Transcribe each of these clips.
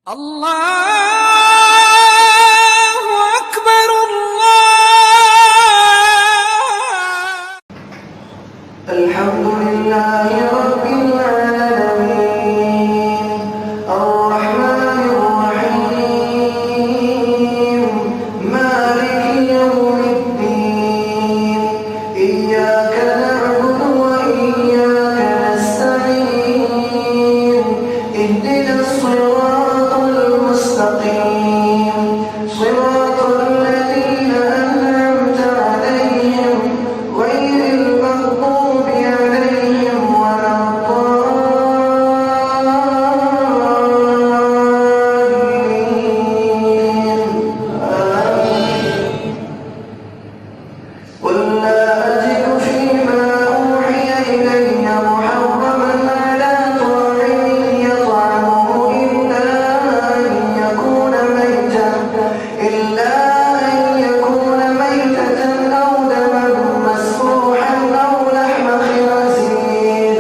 الله أكبر الله. الحمد لله رب العالمين الرحمن الرحيم مالك يوم الدين إياك نعبد وإياك نستعين اهدنا الصراط المستقيم صراط الذين أنعمت عليهم غير المغضوب عليهم ولا الضالين آمين. قل لا أجد فيما أوحي إلي محرما على طاعم يطعمه إلا أن يكون ميتة أو دما مسفوحا أو لحم خنزير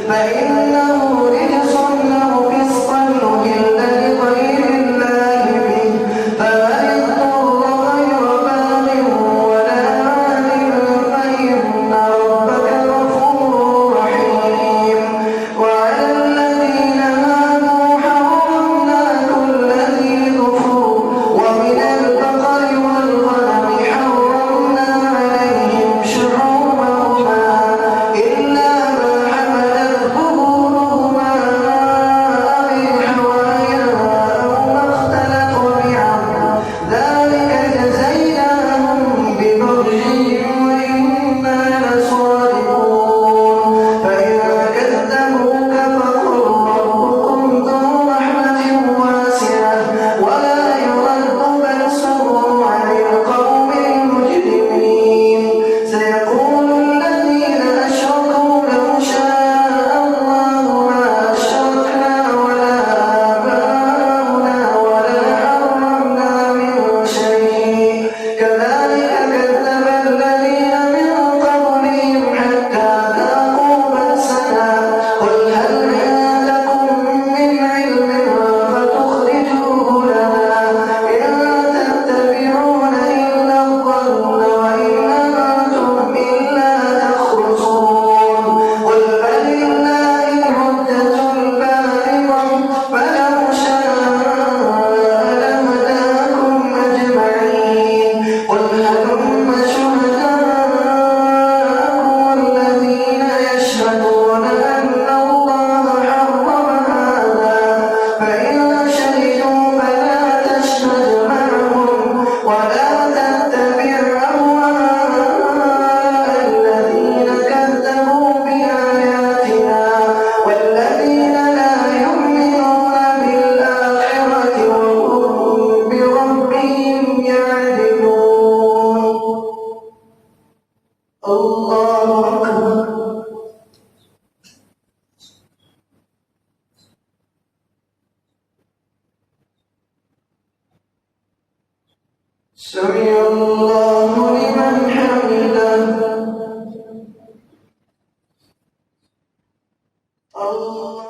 فإنه رجس أو فسقا أهل لغير الله به فمن اضطر غير باغ ولا عاد فإن ربك غفور رحيم. وعلى الذين هادوا حرمنا كل ذي ظفر ومن البقر والغنم حرمنا عليهم شحومهما إلا ما حملت ظهورهما أو الحوايا أو ما اختلط بعظم ذلك جزيناهم ببغيهم وإنا لصادقون. فإن كذبوك فقل ربكم ذو رحمة واسعة ولا يرد بأسه عن القوم المجرمين. سيقول الذين أشركوا لو شاء الله ما أشركنا ولا آباؤنا ولا حرمنا من شيء كذلك كذب الذين من قبلهم حتى ذاقوا بأسنا. قل هل عندكم من علم فتخرجوه لنا إن تتبعون إلا الظن وإن أنتم إلا تخرصون. قل فلله الحجة البالغة فلو شاء لهداكم أجمعين. قل هلم شهداءكم الذين يشهدون أن الله حرم هذا فإن شهدوا فلا تشهد معهم ولا تتبع أهواء الذين كذبوا بآياتنا والذين لا يؤمنون بالآخرة وهم بربهم يعدلون. الله أكبر. سمع الله لمن حمده. الله.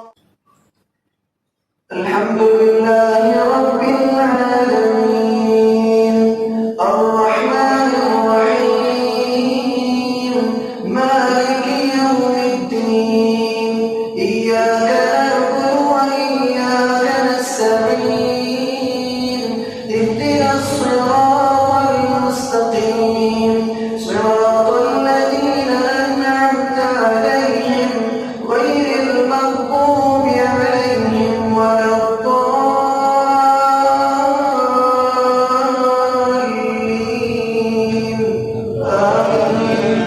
الحمد لله رب العالمين الرحمن الرحيم مالك يوم الدين إياك نعبد وإياك نستعين اهدنا الصراط المستقيم صراط الذين أنعمت عليهم غير المغضوب عليهم ولا الضالين آمين.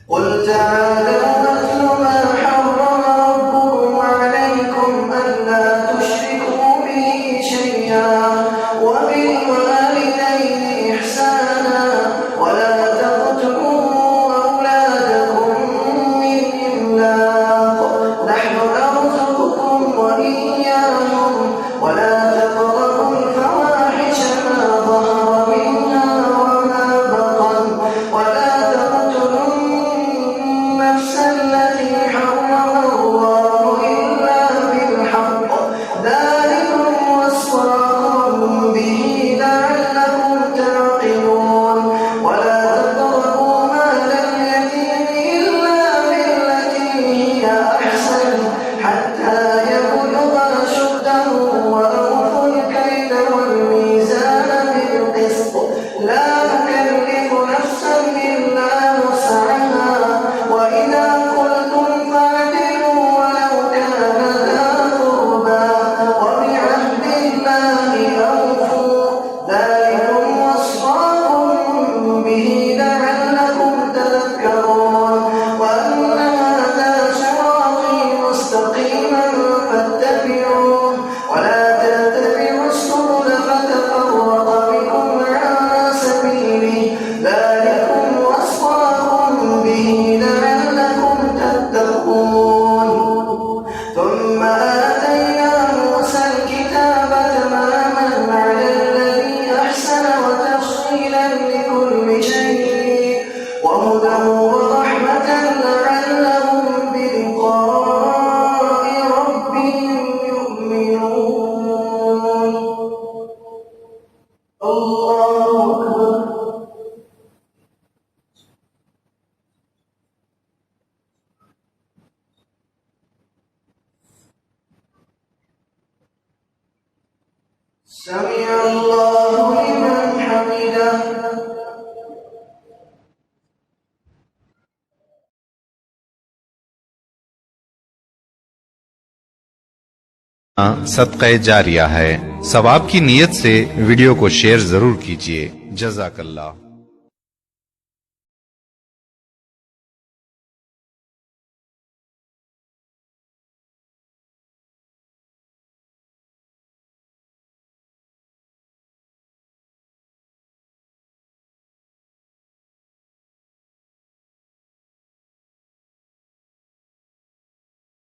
قل تعالوا أتل ما حرم ربكم عليكم ألا تشركوا سمع الله لمن حمده. सदक़े जारिया है। सवाब की नीयत से वीडियो को शेयर जरूर कीजिए। जज़ाकल्लाह।